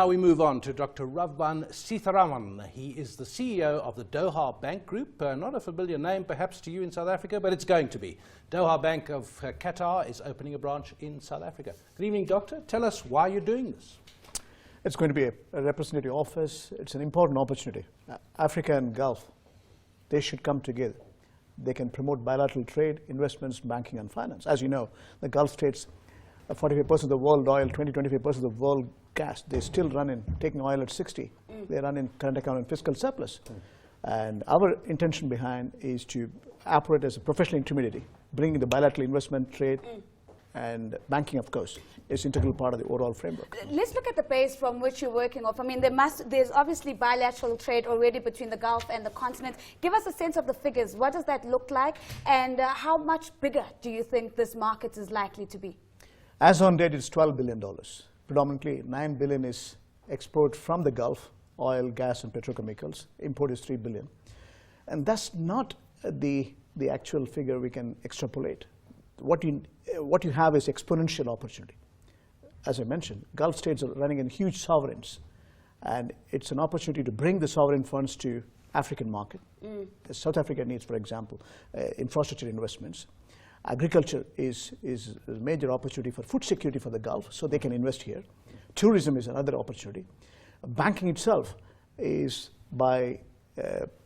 Now we move on to Dr. Rahmvan Seetharaman. He is the CEO of the Doha Bank Group. Not a familiar name perhaps to you in South Africa, but it's going to be. Doha Bank of Qatar is opening a branch in South Africa. Good evening, Doctor. Tell us why you're doing this. It's going to be a representative office. It's an important opportunity. Africa and Gulf, they should come together. They can promote bilateral trade, investments, banking and finance. As you know, the Gulf states, 45% of the world oil, 20-25% of the world gas, they still run in, taking oil at 60. They run in current account and fiscal surplus. And our intention behind is to operate as a professional intermediary, bringing the bilateral investment, trade, and banking, of course, is integral part of the overall framework. Let's look at the base from which you're working off. I mean, there's obviously bilateral trade already between the Gulf and the continent. Give us a sense of the figures. What does that look like? And how much bigger do you think this market is likely to be? As on date, it's $12 billion. Predominantly, $9 billion is export from the Gulf, oil, gas, and petrochemicals. Import is $3 billion. And that's not the actual figure we can extrapolate. What you have is exponential opportunity. As I mentioned, Gulf states are running in huge sovereigns, and it's an opportunity to bring the sovereign funds to African market. South Africa needs, for example, infrastructure investments. Agriculture is a major opportunity for food security for the Gulf, so they can invest here. Tourism is another opportunity. Banking itself is by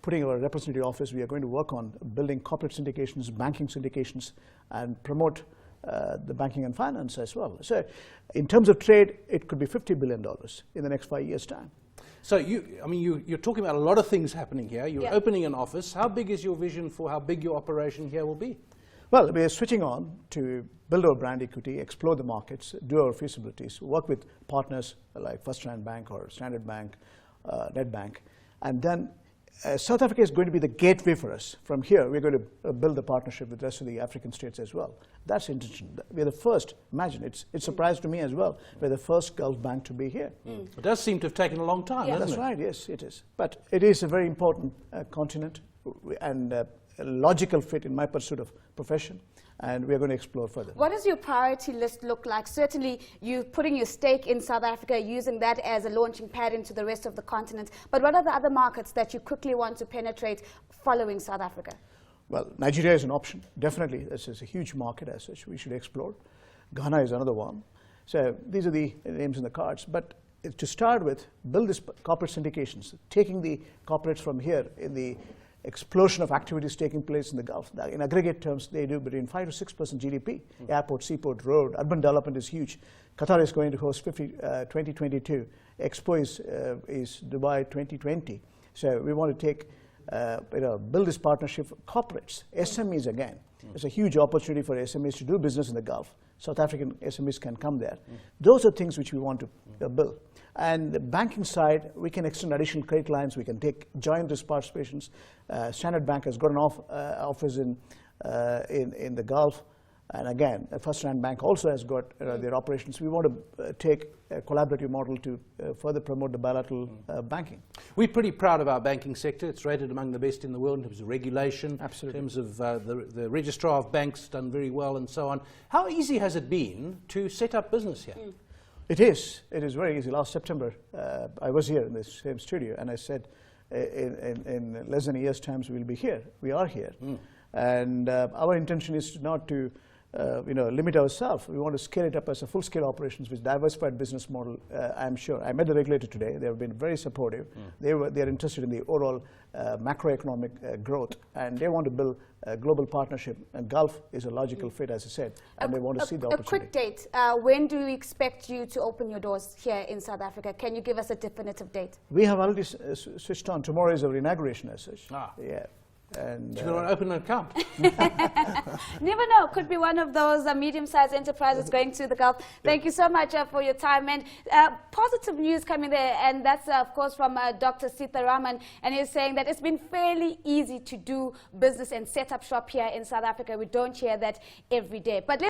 putting our representative office, we are going to work on building corporate syndications, banking syndications, and promote the banking and finance as well. So in terms of trade, it could be $50 billion in the next 5 years' time. So you're talking about a lot of things happening here. You're opening an office. How big is your vision for how big your operation here will be? Well, we are switching on to build our brand equity, explore the markets, do our feasibilities, work with partners like FirstRand Bank or Standard Bank, Nedbank, and then South Africa is going to be the gateway for us. From here, we're going to build a partnership with the rest of the African states as well. That's intention. We're the first. Imagine, it's a surprise to me as well. We're the first Gulf bank to be here. It does seem to have taken a long time, doesn't it? That's right, yes, it is. But it is a very important continent and a logical fit in my pursuit of profession, and we're going to explore further. What does your priority list look like? Certainly, you putting your stake in South Africa, using that as a launching pad into the rest of the continent. But what are the other markets that you quickly want to penetrate following South Africa? Well, Nigeria is an option. Definitely, this is a huge market as such. We should explore. Ghana is another one. So these are the names in the cards. But to start with, build this corporate syndications, taking the corporates from here in the explosion of activities taking place in the Gulf. In aggregate terms, they do between 5 to 6% GDP. Airport, seaport, road, urban development is huge. Qatar is going to host 2022. Expo is Dubai 2020. So we want to take, build this partnership for corporates, SMEs again. It's a huge opportunity for SMEs to do business in the Gulf. South African SMEs can come there. Those are things which we want to build. And the banking side, we can extend additional credit lines. We can take joint risk participations. Standard Bank has got an office in the Gulf. And again, FirstRand Bank also has got their operations. We want to take a collaborative model to further promote the bilateral banking. We're pretty proud of our banking sector. It's rated among the best in the world in terms of regulation, Absolutely. in terms of the registrar of banks done very well and so on. How easy has it been to set up business here? It is very easy. Last September, I was here in this same studio, and I said, in less than a year's time, we'll be here. We are here. And our intention is not to limit ourselves. We want to scale it up as a full-scale operations with diversified business model. I'm sure. I met the regulator today. They have been very supportive. They are interested in the overall macroeconomic growth, and they want to build a global partnership. And Gulf is a logical fit, as I said, and they want to see the opportunity. A quick date. When do we expect you to open your doors here in South Africa? Can you give us a definitive date? We have already switched on. Tomorrow is our inauguration, as such. Yeah. And you're going to open an account. Never know. Could be one of those medium-sized enterprises going to the Gulf. Thank you so much for your time. And positive news coming there, and that's, of course, from Dr. Seetharaman. And he's saying that it's been fairly easy to do business and set up shop here in South Africa. We don't hear that every day. But